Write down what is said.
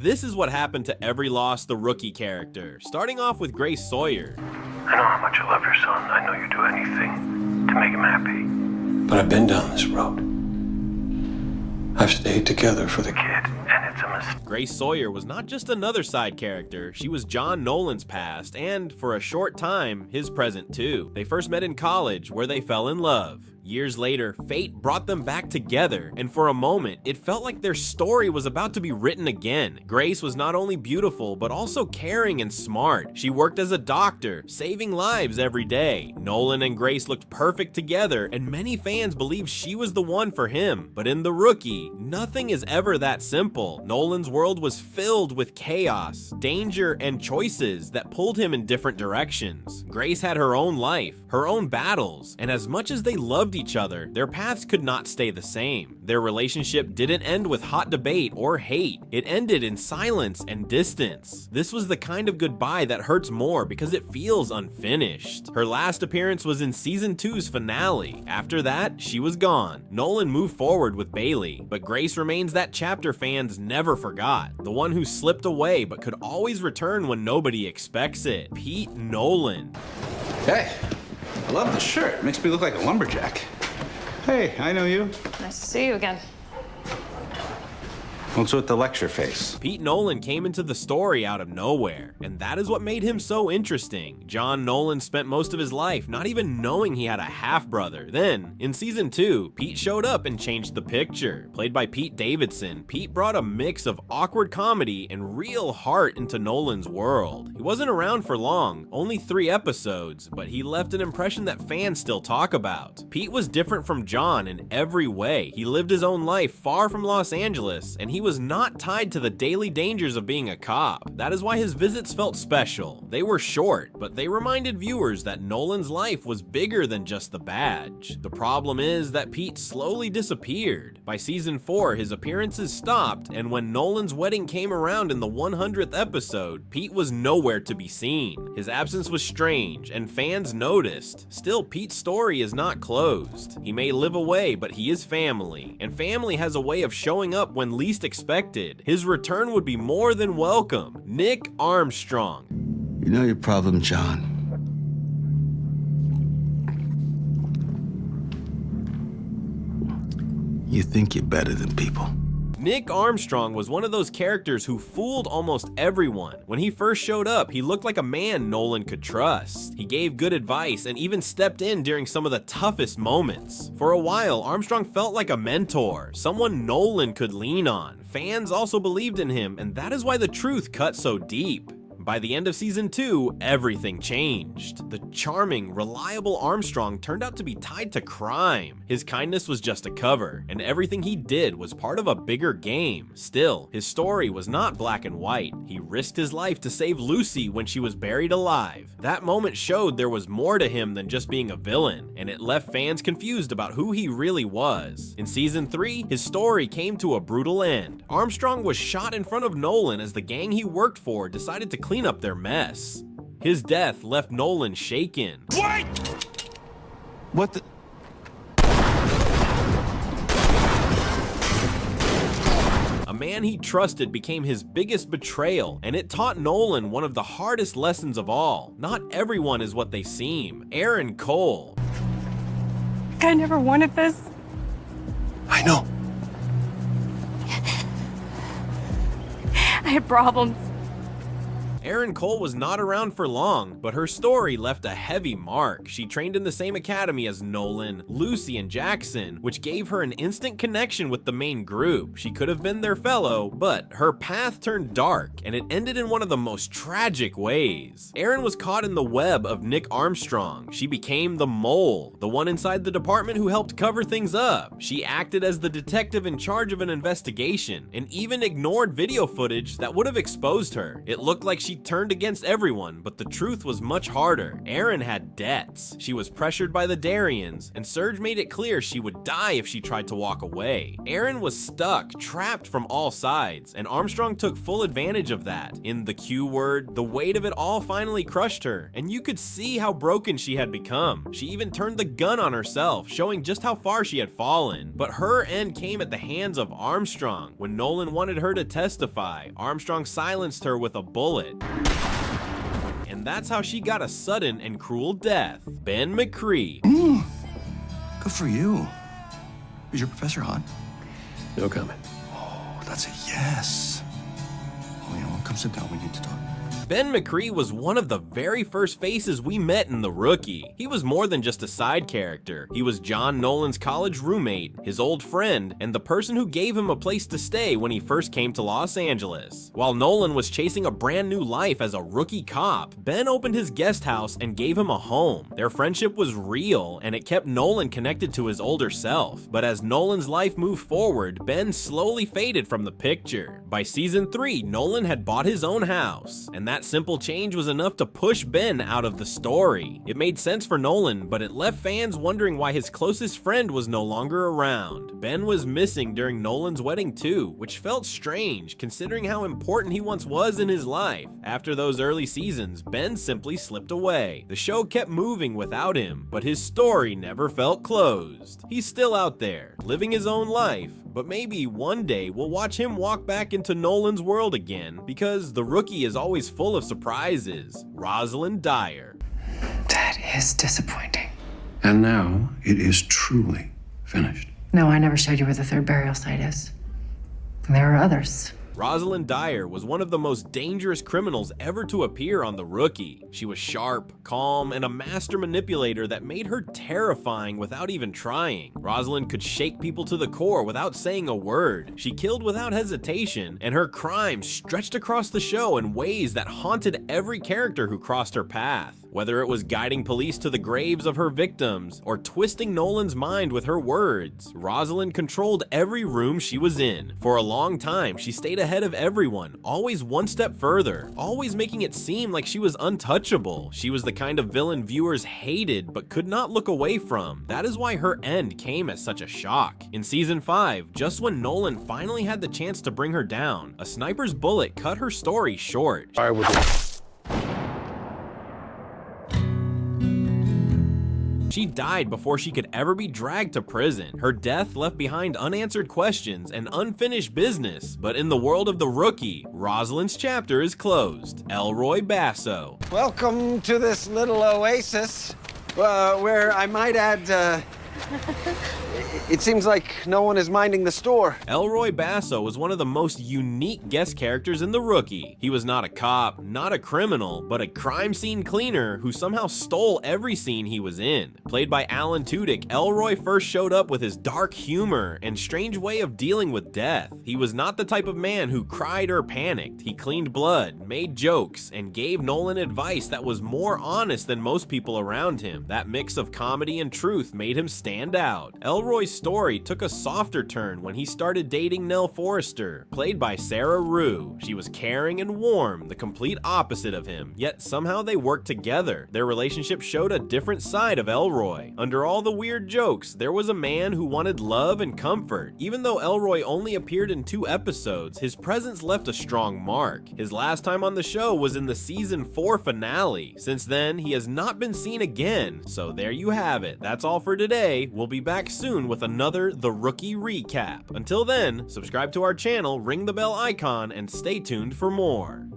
This is what happened to every Lost the Rookie character, starting off with Grace Sawyer. I know how much you love your son. I know you'd do anything to make him happy. But I've been down this road. I've stayed together for the kid, and it's a mistake. Grace Sawyer was not just another side character, she was John Nolan's past, and for a short time, his present too. They first met in college, where they fell in love. Years later, fate brought them back together, and for a moment, it felt like their story was about to be written again. Grace was not only beautiful, but also caring and smart. She worked as a doctor, saving lives every day. Nolan and Grace looked perfect together, and many fans believed she was the one for him. But in The Rookie, nothing is ever that simple. Nolan's world was filled with chaos, danger, and choices that pulled him in different directions. Grace had her own life, her own battles, and as much as they loved each other, their paths could not stay the same. Their relationship didn't end with hot debate or hate. It ended in silence and distance. This was the kind of goodbye that hurts more because it feels unfinished. Her last appearance was in season 2's finale. After that, she was gone. Nolan moved forward with Bailey, but Grace remains that chapter fans never forgot. The one who slipped away but could always return when nobody expects it. Pete Nolan. Hey, I love the shirt. Makes me look like a lumberjack. Hey, I know you. Nice to see you again. What's with the lecture face? Pete Nolan came into the story out of nowhere, and that is what made him so interesting. John Nolan spent most of his life not even knowing he had a half-brother. Then, in season 2, Pete showed up and changed the picture. Played by Pete Davidson, Pete brought a mix of awkward comedy and real heart into Nolan's world. He wasn't around for long, only 3 episodes, but he left an impression that fans still talk about. Pete was different from John in every way. He lived his own life far from Los Angeles, and he was not tied to the daily dangers of being a cop. That is why his visits felt special. They were short, but they reminded viewers that Nolan's life was bigger than just the badge. The problem is that Pete slowly disappeared. By season 4, his appearances stopped, and when Nolan's wedding came around in the 100th episode, Pete was nowhere to be seen. His absence was strange, and fans noticed. Still, Pete's story is not closed. He may live away, but he is family, and family has a way of showing up when least expected. His return would be more than welcome. Nick Armstrong. You know your problem, John. You think you're better than people. Nick Armstrong was one of those characters who fooled almost everyone. When he first showed up, he looked like a man Nolan could trust. He gave good advice and even stepped in during some of the toughest moments. For a while, Armstrong felt like a mentor, someone Nolan could lean on. Fans also believed in him, and that is why the truth cut so deep. By the end of season 2, everything changed. The charming, reliable Armstrong turned out to be tied to crime. His kindness was just a cover, and everything he did was part of a bigger game. Still, his story was not black and white. He risked his life to save Lucy when she was buried alive. That moment showed there was more to him than just being a villain, and it left fans confused about who he really was. In season 3, his story came to a brutal end. Armstrong was shot in front of Nolan as the gang he worked for decided to clean up their mess. His death left Nolan shaken. Wait! What the? A man he trusted became his biggest betrayal, and it taught Nolan one of the hardest lessons of all. Not everyone is what they seem. Aaron Cole. I never wanted this. I know. I had problems. Aaron Cole was not around for long, but her story left a heavy mark. She trained in the same academy as Nolan, Lucy, and Jackson, which gave her an instant connection with the main group. She could have been their fellow, but her path turned dark, and it ended in one of the most tragic ways. Aaron was caught in the web of Nick Armstrong. She became the mole, the one inside the department who helped cover things up. She acted as the detective in charge of an investigation, and even ignored video footage that would have exposed her. It looked like she she turned against everyone, but the truth was much harder. Erin had debts. She was pressured by the Darians, and Serge made it clear she would die if she tried to walk away. Erin was stuck, trapped from all sides, and Armstrong took full advantage of that. In the Q word, the weight of it all finally crushed her, and you could see how broken she had become. She even turned the gun on herself, showing just how far she had fallen. But her end came at the hands of Armstrong. When Nolan wanted her to testify, Armstrong silenced her with a bullet. And that's how she got a sudden and cruel death. Ben McCree. Good for you. Is your professor hot? No comment. Oh, that's a yes. Oh, yeah, well, come sit down. We need to talk. Ben McCree was one of the very first faces we met in The Rookie. He was more than just a side character. He was John Nolan's college roommate, his old friend, and the person who gave him a place to stay when he first came to Los Angeles. While Nolan was chasing a brand new life as a rookie cop, Ben opened his guest house and gave him a home. Their friendship was real, and it kept Nolan connected to his older self. But as Nolan's life moved forward, Ben slowly faded from the picture. By season 3, Nolan had bought his own house, and that simple change was enough to push Ben out of the story. It made sense for Nolan, but it left fans wondering why his closest friend was no longer around. Ben was missing during Nolan's wedding too, which felt strange considering how important he once was in his life. After those early seasons, Ben simply slipped away. The show kept moving without him, but his story never felt closed. He's still out there, living his own life, but maybe one day we'll watch him walk back into Nolan's world again, because The Rookie is always full of surprises. Rosalind Dyer. That is disappointing. And now it is truly finished. No, I never showed you where the third burial site is. There are others. Rosalind Dyer was one of the most dangerous criminals ever to appear on The Rookie. She was sharp, calm, and a master manipulator that made her terrifying without even trying. Rosalind could shake people to the core without saying a word. She killed without hesitation, and her crimes stretched across the show in ways that haunted every character who crossed her path. Whether it was guiding police to the graves of her victims or twisting Nolan's mind with her words, Rosalind controlled every room she was in. For a long time, she stayed ahead of everyone, always one step further, always making it seem like she was untouchable. She was the kind of villain viewers hated but could not look away from. That is why her end came as such a shock. In season 5, just when Nolan finally had the chance to bring her down, a sniper's bullet cut her story short. I would. She died before she could ever be dragged to prison. Her death left behind unanswered questions and unfinished business. But in the world of The Rookie, Rosalind's chapter is closed. Elroy Basso. Welcome to this little oasis, where I might add, it seems like no one is minding the store. Elroy Basso was one of the most unique guest characters in The Rookie. He was not a cop, not a criminal, but a crime scene cleaner who somehow stole every scene he was in. Played by Alan Tudyk, Elroy first showed up with his dark humor and strange way of dealing with death. He was not the type of man who cried or panicked. He cleaned blood, made jokes, and gave Nolan advice that was more honest than most people around him. That mix of comedy and truth made him stand out. Elroy's story took a softer turn when he started dating Nell Forrester, played by Sarah Rue. She was caring and warm, the complete opposite of him, yet somehow they worked together. Their relationship showed a different side of Elroy. Under all the weird jokes, there was a man who wanted love and comfort. Even though Elroy only appeared in 2 episodes, his presence left a strong mark. His last time on the show was in the season 4 finale. Since then, he has not been seen again, so there you have it. That's all for today. We'll be back soon with another The Rookie recap. Until then, subscribe to our channel, ring the bell icon, and stay tuned for more.